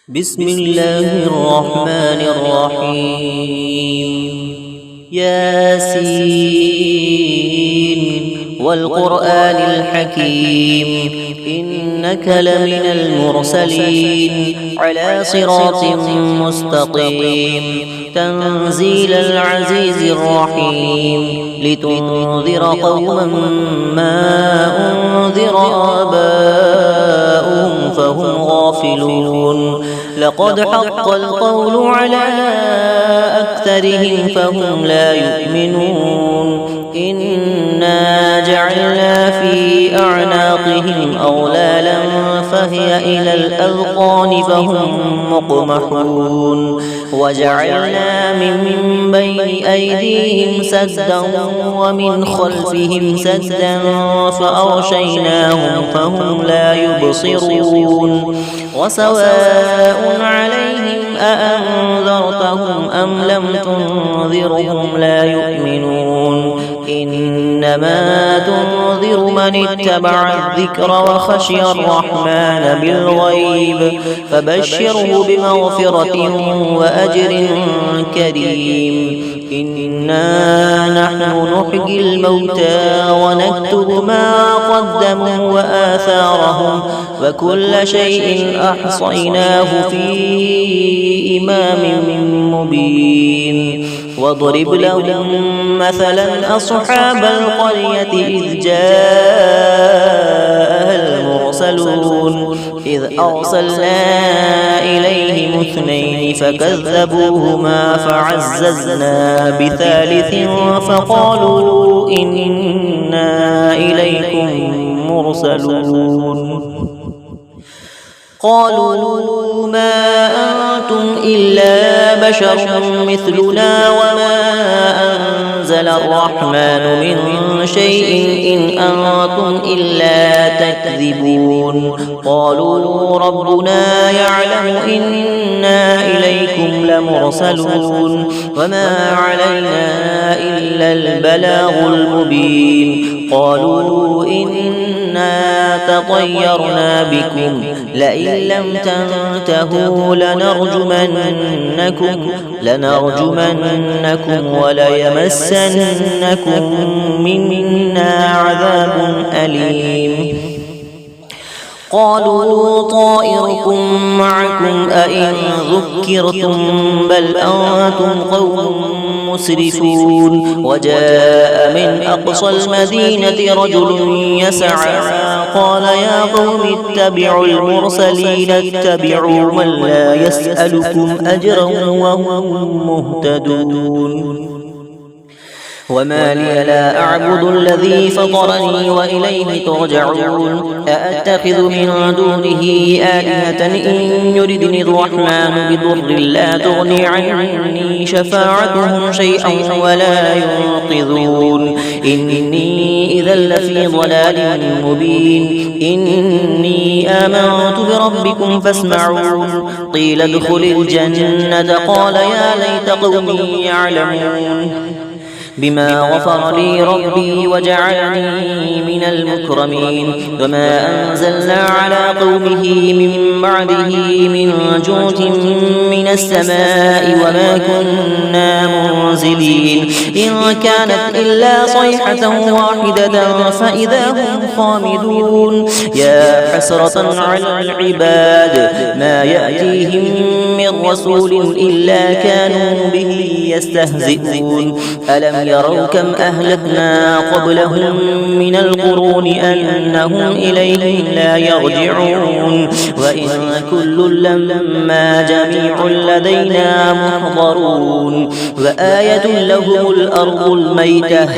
بسم الله الرحمن الرحيم ياسين والقرآن الحكيم إنك لمن المرسلين على صراط مستقيم تنزيل العزيز الرحيم لتنذر قوما ما أنذر آباؤهم فهم غافلون لقد حق القول على أكثرهم فهم لا يؤمنون إنا جعلنا في أعناقهم أغلالا فهي إلى الأذقان فهم مقمحون وجعلنا من بين أيديهم سدا ومن خلفهم سدا فأغشيناهم فهم لا يبصرون وسواء عليهم أأنذرتهم أم لم تنذرهم لا يؤمنون إنما تنذر من اتبع الذكر وخشي الرحمن بالغيب فبشره بمغفرة وأجر كريم إنا نحن نحيي الموتى ونكتب ما قدموا وآثارهم وكل شيء أحصيناه في إمام مبين واضرب لهم مثلا أصحاب القرية إذ جاءها المرسلون إذ أرسلنا إليهم اثنين فكذبوهما فعززنا بثالث فقالوا إنا إليكم مرسلون قالوا ما أنتم إلا بشر مثلنا وما أنزل الرحمن من شيء إن أنتم إلا تكذبون قالوا ربنا يعلم إنا إليكم لمرسلون وما علينا إلا البلاغ المبين قالوا إنا تطيرنا بكم لئن لم تنتهوا لنرجمنكم وليمسنكم منا عذاب أليم قالوا طائركم معكم أئن ذكرتم بل أنتم قوم مسرفون وجاء من أقصى المدينة رجل يسعى قال يا قوم اتبعوا المرسلين اتبعوا من لا يسألكم أجرا وهم مهتدون وما لي لا أعبد الذي فطرني وإليه ترجعون أأتخذ من دونه آلهة إن يردني الرحمن بضر لا تغني عني شفاعتهم شيئا ولا ينقذون إني إذا لفي ضلال مبين إني آمنت بربكم فاسمعون قيل ادخل الجنة قال يا ليت قومي يعلمون بما غفر لي ربي وجعلني من المكرمين وما أنزلنا على قومه من بعده من جود من السماء وما كنا منزلين إن كانت إلا صيحة واحدة فإذا هم خامدون يا حسرة على العباد ما يأتيهم من رسول إلا كانوا به يستهزئون ألم يروا كم أهلكنا قبلهم من القرون أنهم إليهم لا يرجعون وإن كل لما جميع لدينا محضرون وآية لهم الأرض الميتة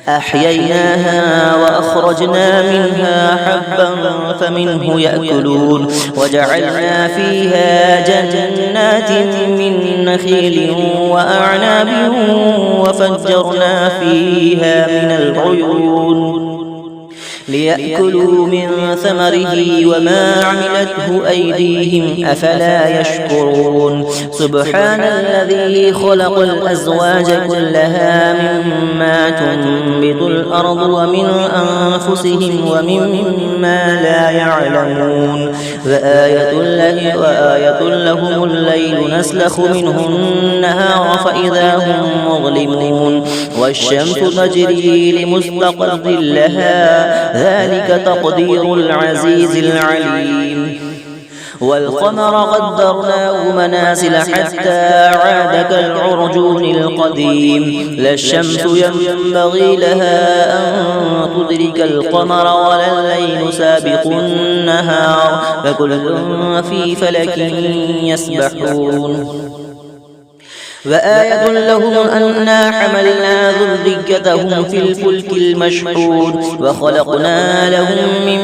أحييناها وأخرجنا منها حبا فمنه يأكلون وجعلنا فيها جنات من نخيل وأعناب وفجرنا فيها من العيون ليأكلوا من ثمره وما عملته أيديهم أفلا يشكرون سبحان الذي خلق الأزواج كلها مما تنبت الأرض ومن أنفسهم ومما لا يعلمون وآية لهم الليل نسلخ منه النهار فإذا هم مظلمون والشمس تجري لمستقر لها ذلك تقدير العزيز العليم والقمر قدرناه منازل حتى عاد كالعرجون القديم لا الشمس ينبغي لها أن تدرك القمر ولا الليل سابق النهار فكل في فلك يسبحون وآية لهم أنا حملنا ذريتهم في الفلك المشحون وخلقنا لهم من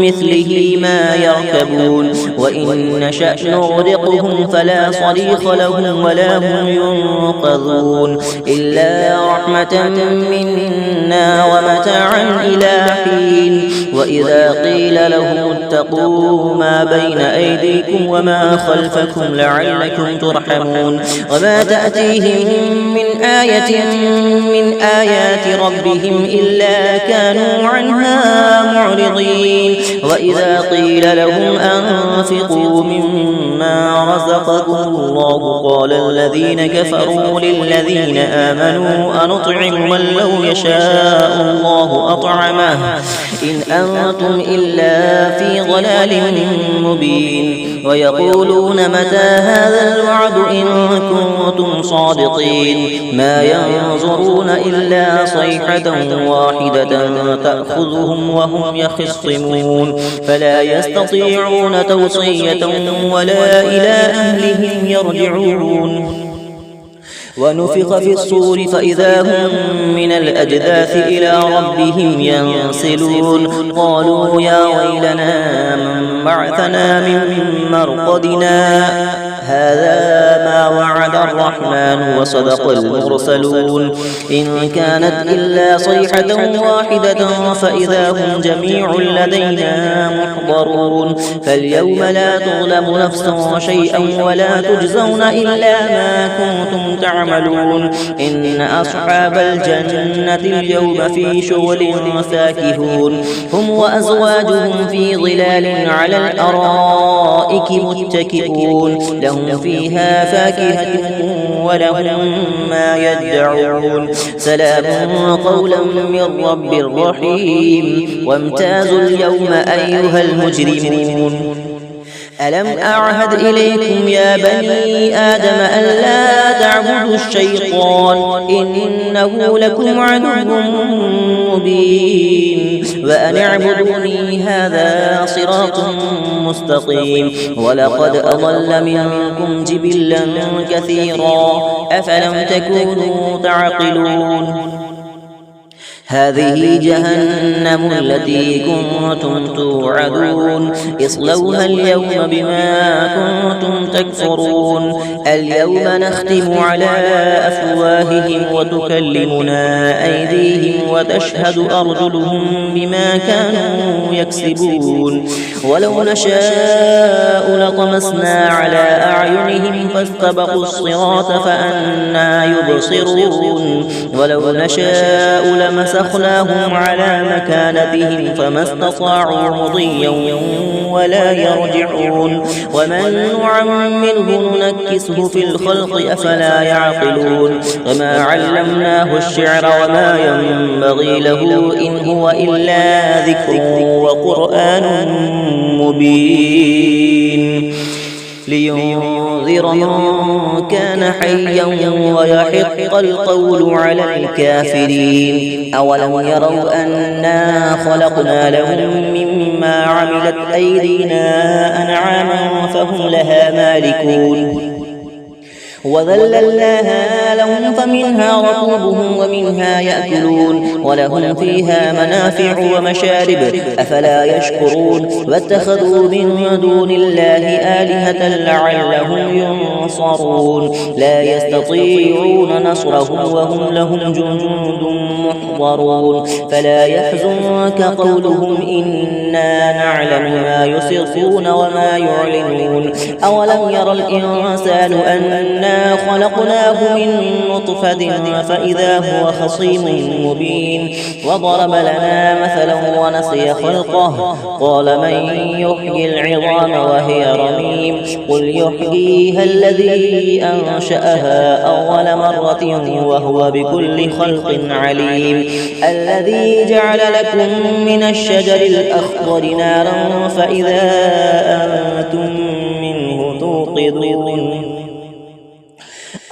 مثله ما يركبون وإن نشأ نغرقهم فلا صريخ لهم ولا هم ينقذون إلا رحمة منا ومتاعا إلى حين وإذا قيل لهم اتقوا ما بين أيديكم وما خلفكم لعلكم ترحمون وما تأتيهم من آية من آيات ربهم إلا كانوا عنها معرضين وإذا قيل لهم أنفقوا مما رزقكم الله قال الذين كفروا للذين آمنوا أنطعم من لو يشاء الله أطعمه إن أنتم إلا في ضلال مبين ويقولون متى هذا الوعد إن كنتم صادقين ما ينظرون إلا صيحة واحدة تأخذهم وهم يخصمون فلا يستطيعون توصية ولا إلى أهلهم يرجعون ونفخ في الصور فإذا هم من الأجداث إلى ربهم ينسلون قالوا يا ويلنا من بعثنا من مرقدنا هذا ما وعد الرحمن وصدق المرسلون إن كانت إلا صيحة واحدة فإذا هم جميع لدينا محضرون فاليوم لا تظلم نفس شيئا ولا تجزون إلا ما كنتم تعملون إن أصحاب الجنة اليوم في شغل فاكهون هم وأزواجهم في ظلال على الأرائك متكئون لهم فيها فاكهة ولهم ما يدعون سلام قولا من رب رحيم وامتازوا اليوم أيها المجرمون ألم أعهد إليكم يا بني آدم ألا تعبدوا الشيطان إنه لكم عدو مبين وأن اعبدوني هذا صراط مستقيم ولقد أضل منكم جبلا كثيرا أفلم تكونوا تعقلون هذه جهنم التي كنتم توعدون اصلوها اليوم بما كنتم تكفرون اليوم نختم على أفواههم وتكلمنا أيديهم وتشهد أرجلهم بما كانوا يكسبون ولو نشاء لطمسنا على أعينهم فاستبقوا الصراط فأنى يبصرون ولو نشاء لمسخناهم على مكانتهم فما استطاعوا مضيا ولا يرجعون ومن نعمره ننكسه في الخلق أفلا يعقلون وما علمناه الشعر وما ينبغي له إن هو إلا ذكر وقرآن مبين لينذر من كان حيا ويحق القول على الكافرين أولم يروا أنا خلقنا لهم مما عملت أيدينا أنعاما فهم لها مالكون وذللناها لهم فمنها ركوبهم ومنها يأكلون ولهم فيها منافع ومشارب أفلا يشكرون واتخذوا من دون الله آلهة لعلهم ينصرون لا يستطيعون نصرهم وهم لهم جند محضرون فلا يحزنك قولهم إنا نعلم ما يسرون وما يعلنون أولم ير الإنسان أنا خلقناه من نطفة فإذا هو خصيم مبين وضرب لنا مثلا ونسي خلقه قال من يحيي العظام وهي رميم قل يحييها الذي أنشأها أول مرة وهو بكل خلق عليم الذي جعل لكم من الشجر الأخضر نارا فإذا أنتم منه توقدون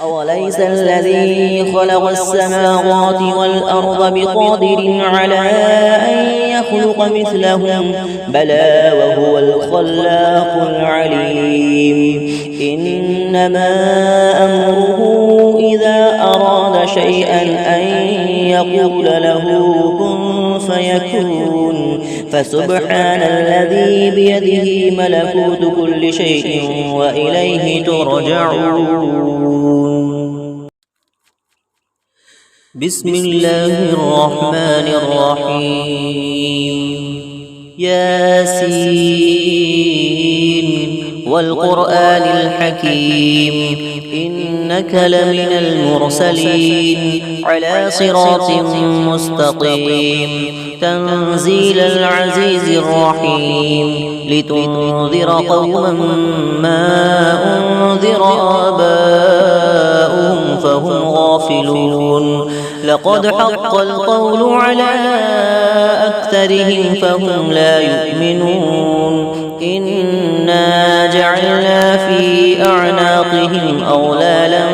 أوليس الذي خلق السماوات والأرض بقادر على أن يخلق مثلهم بلى وهو الخلاق العليم إنما أمره إذا أراد شيئا أن يقول له كن فيكون فسبحان الذي بيده ملكوت كل شيء وإليه ترجعون بسم الله الرحمن الرحيم ياسين والقرآن الحكيم إنك لمن المرسلين على صراط مستقيم تنزيل العزيز الرحيم لتنذر قوما ما أنذر آباؤهم فهم غافلون لقد حق القول على أكثرهم فهم لا يؤمنون إنا جعلنا في أعناقهم أغلالا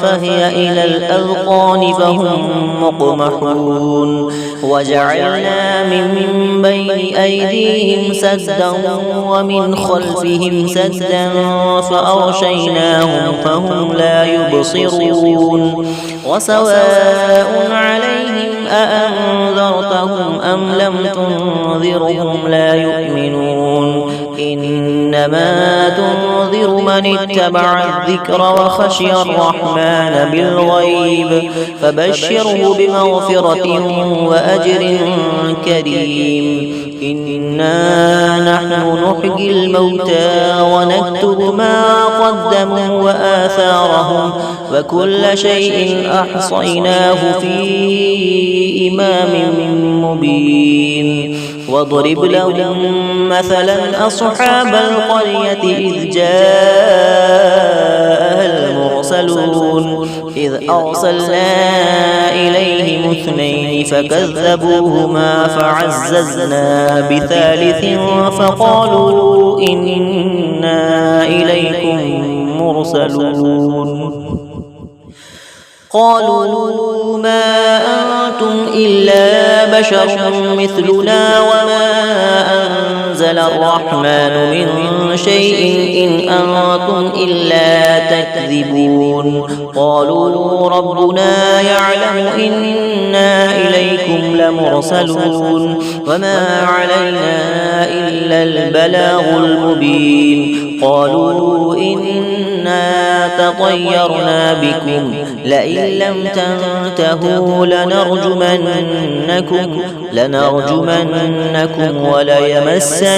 فهي إلى الأذقان فهم مقمحون وجعلنا من بين أيديهم سدا ومن خلفهم سدا فأغشيناهم فهم لا يبصرون وسواء عليهم أأنذرتهم أم لم تنذرهم لا يؤمنون إنما تنذر من اتبع الذكر وخشي الرحمن بالغيب فبشره بمغفرة وأجر كريم إنا نحن نحيي الموتى ونكتب ما قدموا وآثارهم وكل شيء أحصيناه في إمام مبين واضرب لهم مثلا أصحاب القرية إذ جاءها المرسلون إذ أرسلنا إليهم اثنين فكذبوهما فعززنا بثالث فقالوا إنا إليكم مرسلون قالوا ما أنتم إلا بشر مثلنا وما أنزل الرحمن من شيء إن أنتم إلا تكذبون قالوا ربنا يعلم إنا إليكم لمرسلون وما علينا إلا البلاغ المبين قالوا إنا تطيرنا بكم لئن لم تنتهوا لنرجمنكم وليمسنكم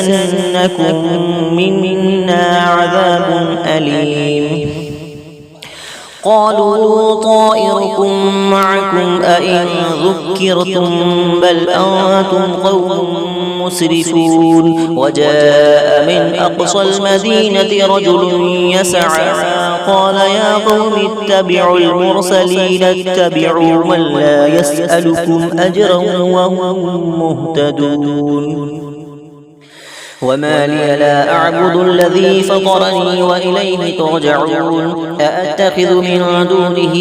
منا عذاب أليم قالوا طائركم معكم أئن ذكرتم بل أنتم قوم مسرفون وجاء من أقصى المدينة رجل يسعى قال يا قوم اتبعوا المرسلين اتبعوا من لا يسألكم أجرا وهم مهتدون وما لي لا أعبد الذي فطرني وإليه ترجعون أأتخذ من دونه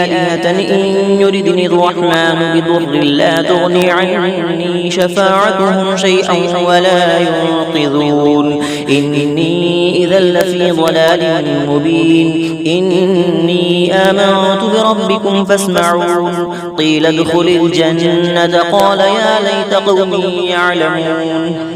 آلهة إن يردني الرحمن بضر لا تغني عني شفاعتهم شيئا ولا ينقذون إني إذا لفي ضلال مبين إني آمنت بربكم فاسمعون قيل ادخل الجنة قال يا ليت قومي يعلمون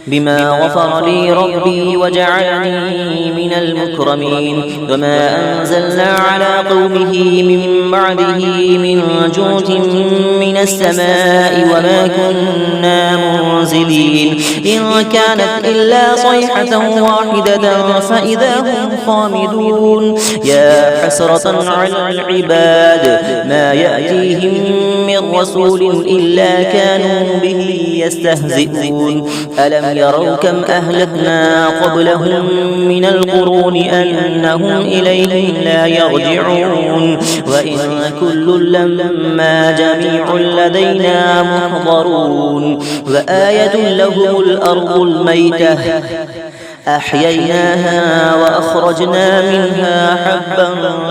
بما غفر لي ربي وجعلني من المكرمين وما أنزلنا على قومه من بعده من جود من السماء وما كنا منزلين إن كانت إلا صيحة واحدة فإذا هم خامدون يا حسرة على العباد ما يأتيهم من رسول إلا كانوا به يستهزئون ألم يروا كم أهلكنا قبلهم من القرون أنهم إليهم لا يرجعون وإن كل لما جميع لدينا محضرون وآية لهم الأرض الميتة أحييناها وأخرجنا منها حبا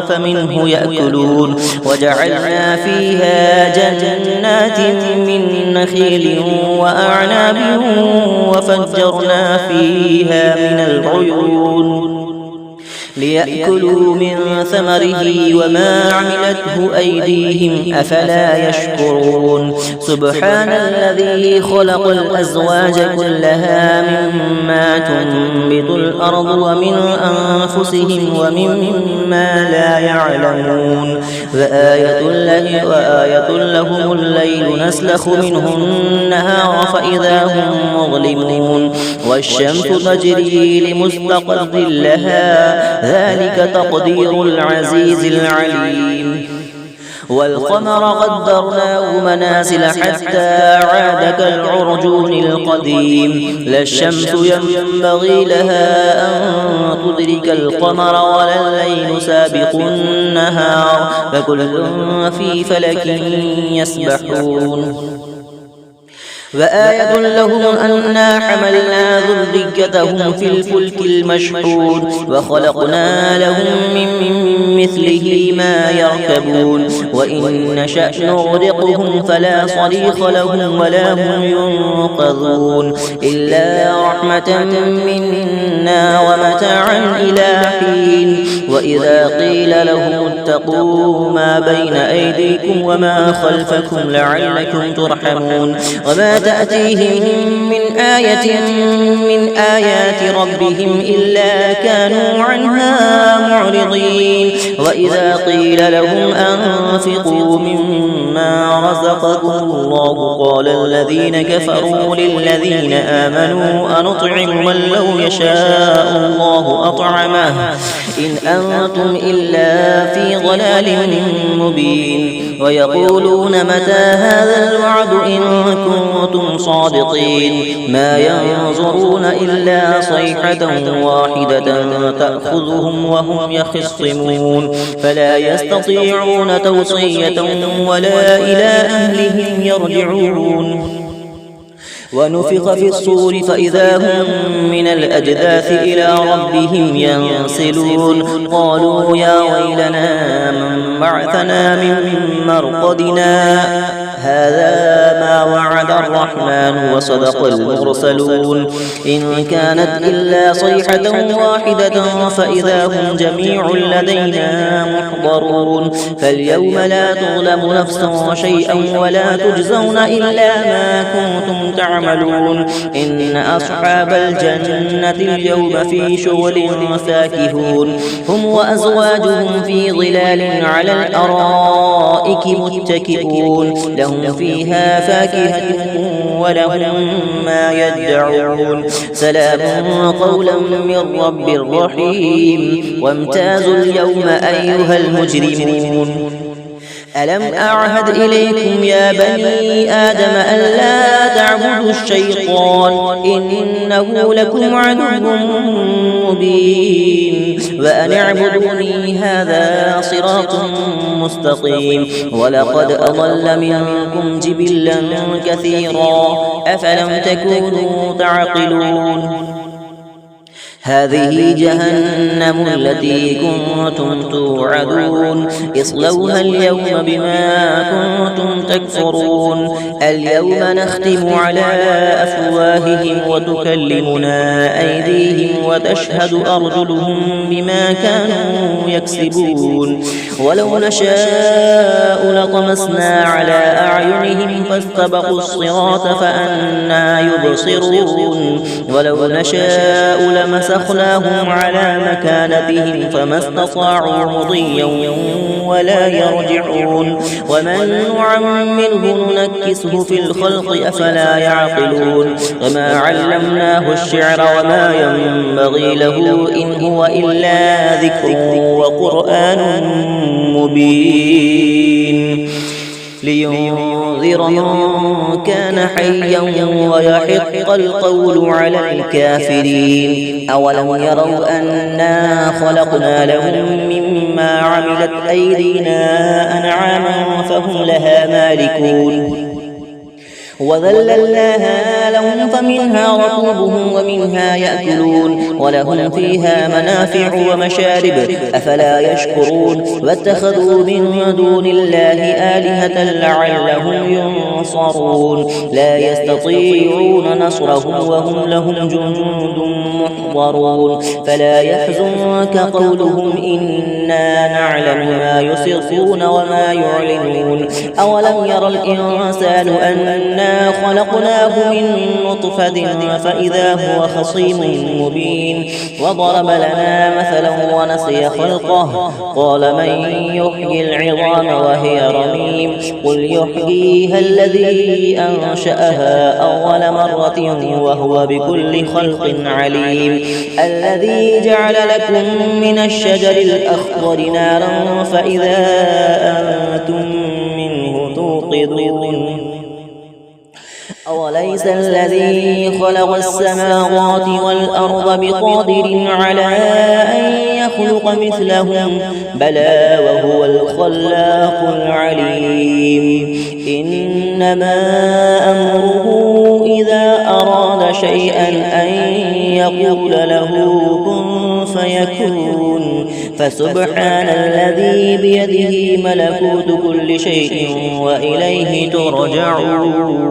فمنه يأكلون وجعلنا فيها جنات من نخيل وأعناب وفجرنا فيها من العيون ليأكلوا من ثمره وما عملته أيديهم أفلا يشكرون سبحان الذي خلق الأزواج كلها مما تنبت الأرض ومن أنفسهم ومما لا يعلمون وآية لهم الليل نسلخ منه النهار فإذا هم مظلمون والشمس تجري لمستقر لها ذلك تقدير العزيز العليم والقمر قدرناه منازل حتى عاد كالعرجون القديم لا الشمس ينبغي لها أن تدرك القمر ولا الليل سابق النهار فكل في فلك يسبحون وآية لهم أنا حملنا ذريتهم في الفلك المشحون وخلقنا لهم من مثله ما يركبون وإن نشأ نغرقهم فلا صريخ لهم ولا هم ينقذون إلا رحمة منا ومتاعا إلى حين وإذا قيل لهم اتقوا ما بين أيديكم وما خلفكم لعلكم ترحمون وما تأتيهم من آية من آيات ربهم إلا كانوا عنها معرضين وإذا قيل لهم أنفقوا مما رزقكم الله قال الذين كفروا للذين آمنوا أنطعم من لو يشاء الله أطعمه إن أنتم إلا في ضلال مبين ويقولون متى هذا الوعد إن كنتم صادقين ما ينظرون إلا صيحة واحدة تأخذهم وهم يخصمون فلا يستطيعون توصية ولا إلى أهلهم يرجعون ونفخ في الصور فإذا هم من الأجداث إلى ربهم ينسلون قالوا يا ويلنا من بعثنا من مرقدنا هذا ما وعد الرحمن وصدق المرسلون إن كانت إلا صيحة واحدة فإذا هم جميع لدينا محضرون فاليوم لا تظلم نفس شيئا ولا تجزون إلا ما كنتم تعملون إن أصحاب الجنة اليوم في شغل فاكهون هم وأزواجهم في ظلال على الأرائك متكئون لهم فيها فاكهة ولهم ما يدعون سلام قولا من رب رحيم وامتازوا اليوم أيها المجرمون ألم أعهد إليكم يا بني آدم ألا تعبدوا الشيطان إنه لكم عدو مبين وأن اعبدوني هذا صراط مستقيم ولقد أضل منكم جبلا كثيرا أفلم تكونوا تعقلون هذه جهنم التي كنتم توعدون اصلوها اليوم بما كنتم تكفرون اليوم نختم على أفواههم وتكلمنا أيديهم وتشهد أرجلهم بما كانوا يكسبون ولو نشاء لطمسنا على أعينهم فاستبقوا الصراط فأنى يبصرون ولو نشاء لمسخناهم على مكانتهم فما استطاعوا مضيا ولا يرجعون ومن نعمره ننكسه في الخلق أفلا يعقلون وما علمناه الشعر وما ينبغي له إن هو إلا ذكر وقرآن مبين لينذر من كان حيا ويحق القول على الكافرين أولم يروا أنا خلقنا لهم مما عملت أيدينا أنعاما فهم لها مالكون وذللناها لهم فمنها ركوبهم ومنها يأكلون ولهم فيها منافع ومشارب أفلا يشكرون واتخذوا من دون الله آلهة لعلهم ينصرون لا يستطيعون نصرهم وهم لهم جند محضرون فلا يحزنك قولهم إنا نعلم ما يسرون وما يعلنون أولم يرى الإنسان أنا خلقناه من نطفة فإذا هو خصيم مبين وضرب لنا مثلا ونسي خلقه قال من يحيي العظام وهي رميم قل يحييها الذي أنشأها أول مرة وهو بكل خلق عليم الذي جعل لكم من الشجر الأخضر نارا فإذا أنتم منه توقدون أوليس الذي خلق السماوات والأرض بقادر على أن يخلق مثلهم بلى وهو الخلاق العليم إنما أمره إذا أراد شيئا أن يقول له كن فيكون فسبحان الذي بيده ملكوت كل شيء وإليه ترجعون